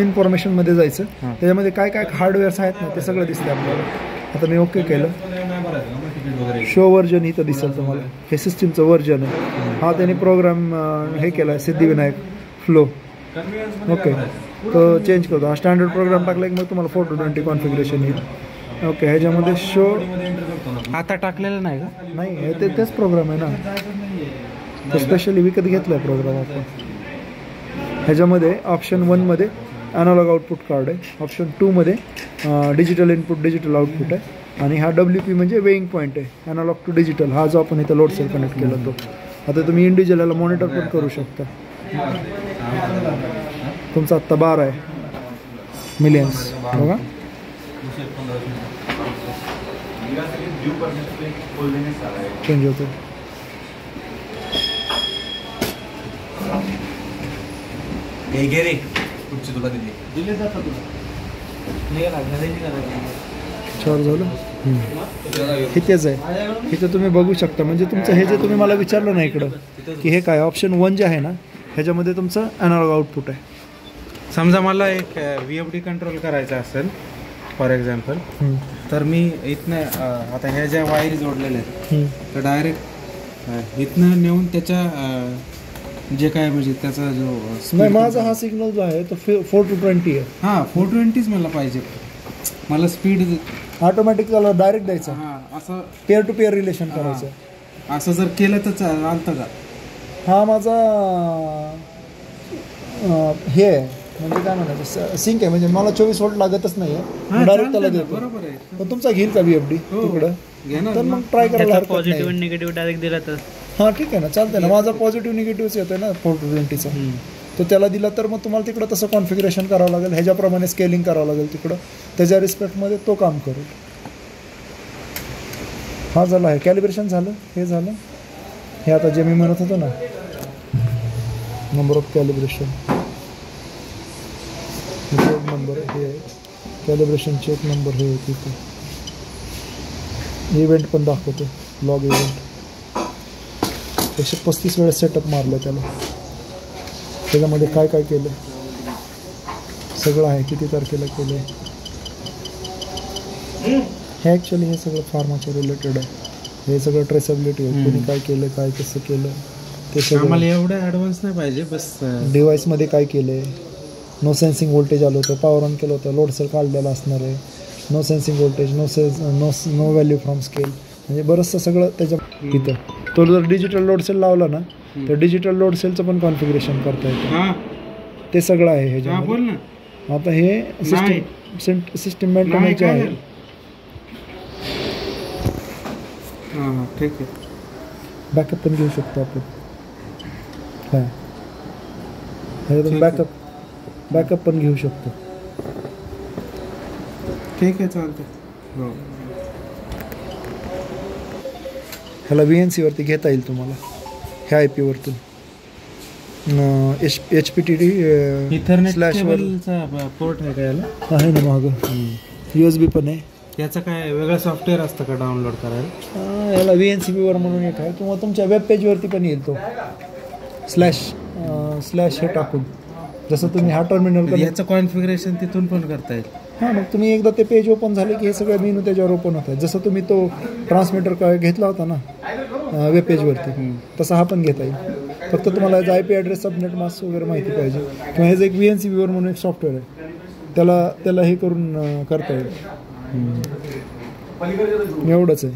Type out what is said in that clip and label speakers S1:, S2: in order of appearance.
S1: इन्फॉर्मेशनमध्ये जायचं, त्याच्यामध्ये काय काय हार्डवेअर्स आहेत ना ते सगळं दिसतं आपल्याला. आता मी ओके केलं, शो व्हर्जन इथं दिसेल तुम्हाला, हे सिस्टीमचं व्हर्जन आहे. हा त्याने प्रोग्राम हे केला आहे सिद्धिविनायक फ्लो. ओके, तो चेंज करतो. हा स्टँडर्ड प्रोग्राम टाकला की मग तुम्हाला 420 कॉन्फिगरेशन येईल. ओके, ह्याच्यामध्ये शो
S2: आता टाकलेलं नाही का?
S1: नाही, हे तेच प्रोग्राम आहे ना, तो स्पेशली विकत घेतला आहे प्रोग्राम आपण. ह्याच्यामध्ये ऑप्शन 1मध्ये ॲनालॉग आउटपुट कार्ड आहे, ऑप्शन 2मध्ये डिजिटल इनपुट डिजिटल आउटपुट आहे, आणि हा WP म्हणजे वेईंग पॉईंट आहे, ॲनालॉग टू डिजिटल. हा जो आपण इथं लोड सेल कनेक्ट केला तो. आता तुम्ही इंडिव्हिज्युअल याला मॉनिटर पण करू शकता. तुमचा आत्ता 12 आहे मिलियन्स बघा. चेंज होतो. चार झालं. हे तेच आहे, इथं तुम्ही बघू शकता. म्हणजे तुमचं हे जे तुम्ही मला विचारलं ना इकडं की हे काय, ऑप्शन 1 जे आहे ना ह्याच्यामध्ये तुमचं ॲनालॉग आउटपुट आहे.
S2: समजा मला एक VFD कंट्रोल करायचा असेल फॉर एक्झाम्पल, तर मी इथनं आता ह्या ज्या वायरी जोडलेल्या आहेत तर डायरेक्ट इथनं नेऊन त्याच्या जे काय म्हणजे त्याचा जो
S1: नाही, माझा हा सिग्नल जो आहे तो 420 आहे.
S2: हां, 420च मला पाहिजे. मला स्पीड
S1: ऑटोमॅटिक त्याला डायरेक्ट द्यायचा.
S2: हां, असं
S1: पेअर टू पेअर रिलेशन करायचं.
S2: असं जर केलं तर चालतं का?
S1: हा माझा हे आहे, म्हणजे काय म्हणायचं, सिंक आहे. म्हणजे मला 24 व्होल्ट लागतच नाही आहे, डायरेक्ट त्याला देतो.
S2: बरोबर आहे.
S1: पण तुमचा घेईल का VFD तिकडं, तर मग ट्राय करायला हरकत नाही.
S3: पॉझिटिव्ह आणि निगेटिव्ह डायरेक्ट दिला तर
S1: हां ठीक आहे ना, चालतंय ना. माझा पॉझिटिव्ह निगेटिव्हच येतोय ना 420चा, तो त्याला दिला तर मग तुम्हाला तिकडं तसं कॉन्फिगरेशन करावं लागेल, ह्याच्याप्रमाणे स्केलिंग करावं लागेल तिकडं, त्याच्या रिस्पेक्टमध्ये तो काम करेल. हा झालं आहे कॅलिब्रेशन झालं, हे झालं. हे आता जे मी म्हणत होतो ना number of calibration, check number हे कॅलिब्रेशन चेक नंबर हे तिथे इव्हेंट पण दाखवतो, लॉग इव्हेंट. 135 वेळेस सेटअप मारलं त्याला, त्याच्यामध्ये काय काय केलं सगळं आहे, किती तारखेला केलं. हे ॲक्च्युली हे सगळं फार्माच्या रिलेटेड आहे, हे सगळं ट्रेसेबिलिटी आहे, कोणी काय केलं, काय कसं केलं ते सगळं.
S2: आम्हाला एवढं ॲडव्हान्स नाही पाहिजे, बस
S1: डिव्हाइसमध्ये काय केलं आहे. नो सेन्सिंग व्होल्टेज आलं होतं, पॉवर ऑन केलं होतं, लोड सेल काढलेला असणार आहे, no sensing voltage, no value from scale, म्हणजे बरंचसं सगळं त्याच्या तिथं. तो जर डिजिटल लोड सेल लावला ना तर डिजिटल लोड सेलचं पण कॉन्फिगरेशन करता येतं, ते सगळं आहे ह्याच्यामध्ये. आता हे सिस्टीम मेंटेनन्सचे आहे.
S2: ठीक आहे,
S1: बॅकअप पण घेऊ शकतो आपण. हां, ह्याच्यातून बॅकअप पण घेऊ शकतो.
S2: ठीक आहे, चालतं. हो,
S1: ह्याला VNC वरती घेता येईल तुम्हाला, ह्या IP वरतून. HPTD
S2: इथरनेट पोर्ट आहे का याला?
S1: आहे ना मागं, USB पण आहे.
S2: याचं काय वेगळं सॉफ्टवेअर असतं का डाउनलोड करायला?
S1: याला VNCP वर म्हणून एक आहे, किंवा तुमच्या वेब पेजवरती पण येईल तो स्लॅश हे टाकून. जसं तुम्ही हा टर्मिनल,
S2: याचं कॉन्फिगरेशन तिथून पण करता येईल.
S1: हां, मग तुम्ही एकदा ते पेज ओपन झाले की हे सगळे मेनू त्याच्यावर ओपन होत आहेत. जसं तुम्ही तो ट्रान्समीटर काय घेतला होता ना वेब पेजवरती, तसा हा पण घेता येईल. फक्त तुम्हाला याचा IP ॲड्रेस, सबनेट मास्क वगैरे माहिती पाहिजे, किंवा ह्याचं एक VNCP वर म्हणून एक सॉफ्टवेअर आहे, त्याला हे करून करता येईल. एवढंच आहे.